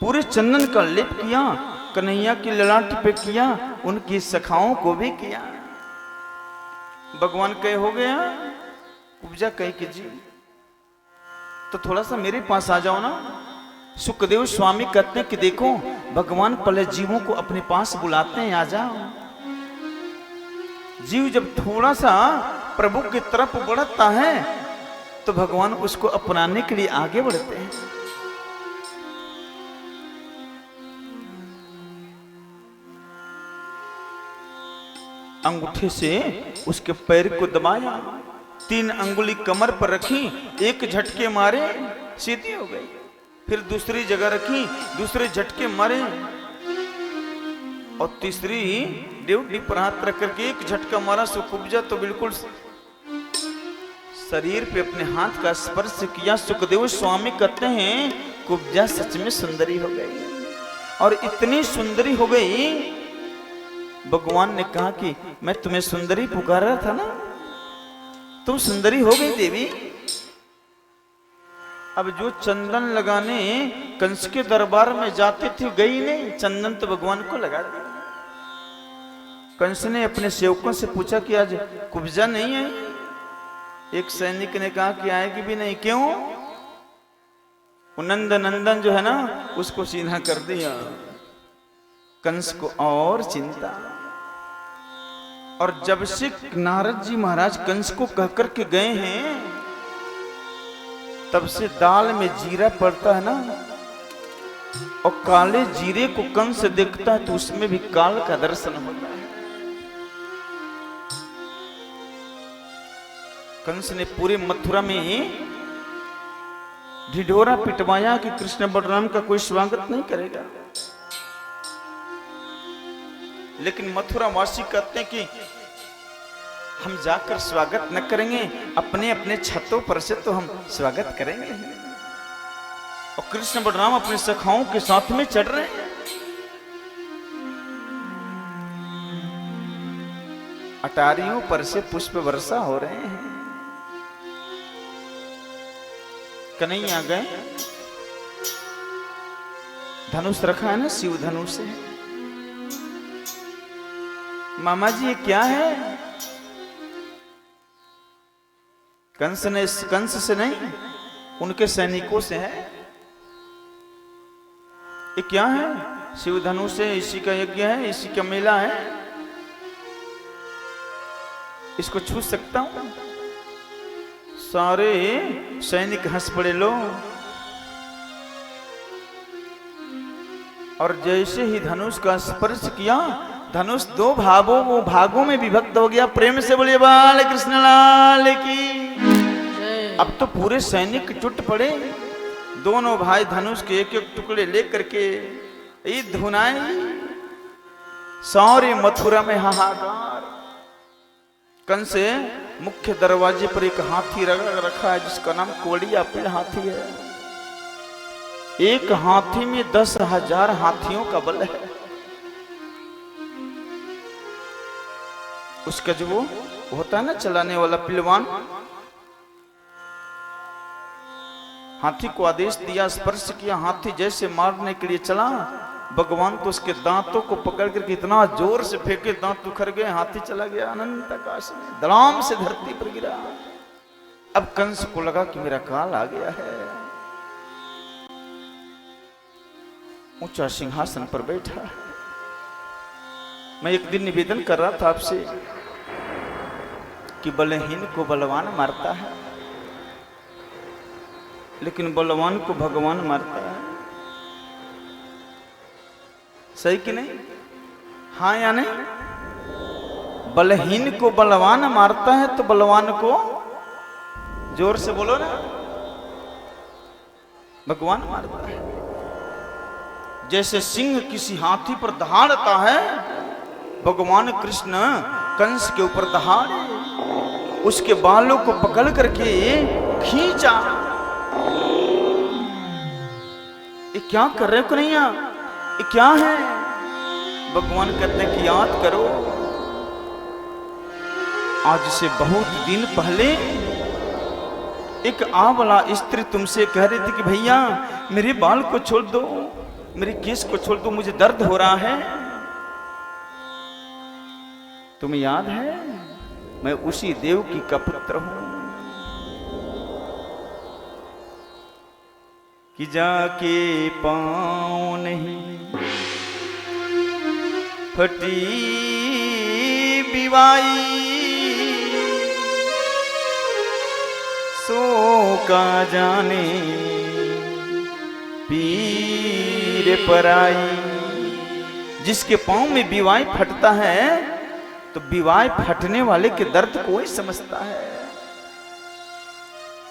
पूरे चंदन का लेप किया, कन्हैया की ललाट पे किया, उनकी सखाओं को भी किया। भगवान कहे हो गया, उपजा कहे कि जी तो थोड़ा सा मेरे पास आ जाओ ना। सुखदेव स्वामी कहते हैं कि देखो भगवान पहले जीवों को अपने पास बुलाते हैं, आ जाओ। जीव जब थोड़ा सा प्रभु की तरफ बढ़ता है तो भगवान उसको अपनाने के लिए आगे बढ़ते हैं। अंगूठे से उसके पैर को दबाया, 3 अंगुली कमर पर रखी, एक झटके मारे सीधी हो गई। फिर दूसरी जगह रखी, दूसरे झटके मारे, और तीसरी ड्यूटी पर हाथ रख करके एक झटका मारा। सो कुब्जा तो बिल्कुल शरीर पे अपने हाथ का स्पर्श किया। सुखदेव स्वामी कहते हैं कुब्जा सच में सुंदरी हो गई, और इतनी सुंदरी हो गई भगवान ने कहा कि मैं तुम्हें सुंदरी पुकार रहा था ना, तुम सुंदरी हो गई देवी। अब जो चंदन लगाने कंस के दरबार में जाती थी गई नहीं, चंदन तो भगवान को लगा दिया। कंस ने अपने सेवकों से पूछा कि आज कुब्जा नहीं आई। एक सैनिक ने कहा कि आएगी भी नहीं। क्यों? नंद नंदन जो है ना उसको सीधा कर दिया। कंस को और चिंता। और जब से नारद जी महाराज कंस को कहकर के गए हैं तब से दाल में जीरा पड़ता है ना, और काले जीरे को कंस देखता है तो उसमें भी काल का दर्शन होता है। कंस ने पूरे मथुरा में ढिढोरा पिटवाया कि कृष्ण बलराम का कोई स्वागत नहीं करेगा। लेकिन मथुरा वासी कहते हैं कि हम जाकर स्वागत न करेंगे, अपने अपने छतों पर से तो हम स्वागत करेंगे। और कृष्ण बलराम अपने सखाओं के साथ में चढ़ रहे हैं। अटारियों पर से पुष्प वर्षा हो रहे हैं। कन्हैया गए, धनुष रखा है ना, शिव धनुष है। मामा जी ये क्या है? कंस से नहीं, उनके सैनिकों से है। ये क्या है? शिव धनुष है, इसी का यज्ञ है, इसी का मेला है, इसको छू सकता हूं? सारे सैनिक हंस पड़े लो। और जैसे ही धनुष का स्पर्श किया, धनुष 2 भागों में विभक्त हो गया। प्रेम से बोलिए बाल कृष्ण लाल की। अब तो पूरे सैनिक टूट पड़े। दोनों भाई धनुष के एक एक टुकड़े लेकर के धुनाई। सारे मथुरा में हाहाकार। कंस मुख्य दरवाजे पर एक हाथी रखा है जिसका नाम कोड़िया पीड़ हाथी है। एक हाथी में 10,000 हाथियों का बल है। उसका जो वो होता है ना चलाने वाला पिलवान, हाथी को आदेश दिया, स्पर्श किया, हाथी जैसे मारने के लिए चला, भगवान तो उसके दांतों को पकड़ करके इतना जोर से फेंके, दांत उखड़ गए, हाथी चला गया अनंत आकाश में, धड़ाम से धरती पर गिरा। अब कंस को लगा कि मेरा काल आ गया है। ऊंचा सिंहासन पर बैठा। मैं एक दिन निवेदन कर रहा था आपसे कि बलहीन को बलवान मारता है, लेकिन बलवान को भगवान मारता है। सही कि नहीं? हाँ या नहीं? बलहीन को बलवान मारता है तो बलवान को, जोर से बोलो ना, भगवान मारता है। जैसे सिंह किसी हाथी पर दहाड़ता है, भगवान कृष्ण कंस के ऊपर दहाड़े, उसके बालों को पकड़ करके खींचा। ये क्या कर रहे हो कन्हैया? ये क्या है? भगवान कहते हैं कि याद करो, आज से बहुत दिन पहले एक आंवला स्त्री तुमसे कह रही थी कि भैया मेरे बाल को छोड़ दो, मेरी केस को छोड़ दो, मुझे दर्द हो रहा है। तुम्हें याद है मैं उसी देवकी का पुत्र हूं कि जाके पाँव नहीं फटी बिवाई, सो का जाने पीर पराई। जिसके पांव में बिवाई फटता है तो बिवाई फटने वाले के दर्द को ही समझता है।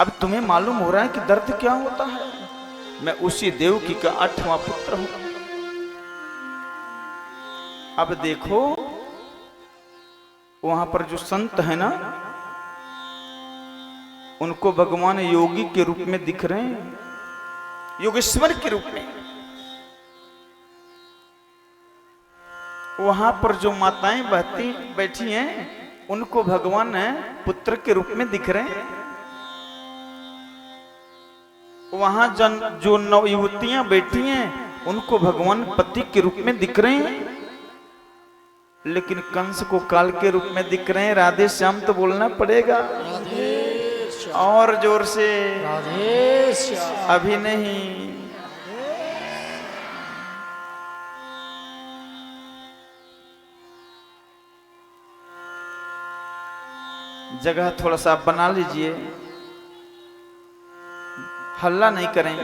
अब तुम्हें मालूम हो रहा है कि दर्द क्या होता है। मैं उसी देवकी का 8वां पुत्र हूं। अब देखो वहां पर जो संत है ना, उनको भगवान योगी के रूप में दिख रहे हैं, योगेश्वर के रूप में। वहां पर जो माताएं बैठी हैं, उनको भगवान पुत्र के रूप में दिख रहे हैं। वहां जो नव युवतियां बैठी हैं, उनको भगवान पति के रूप में दिख रहे हैं। लेकिन कंस को काल के रूप में दिख रहे हैं। राधे श्याम तो बोलना पड़ेगा और जोर से, अभी नहीं। जगह थोड़ा सा बना लीजिए, हल्ला नहीं करें।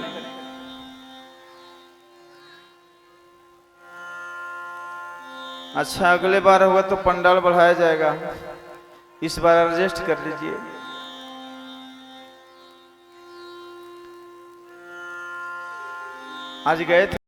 अच्छा, अगले बार होगा तो पंडाल बढ़ाया जाएगा, इस बार एडजस्ट कर लीजिए। आज गए थे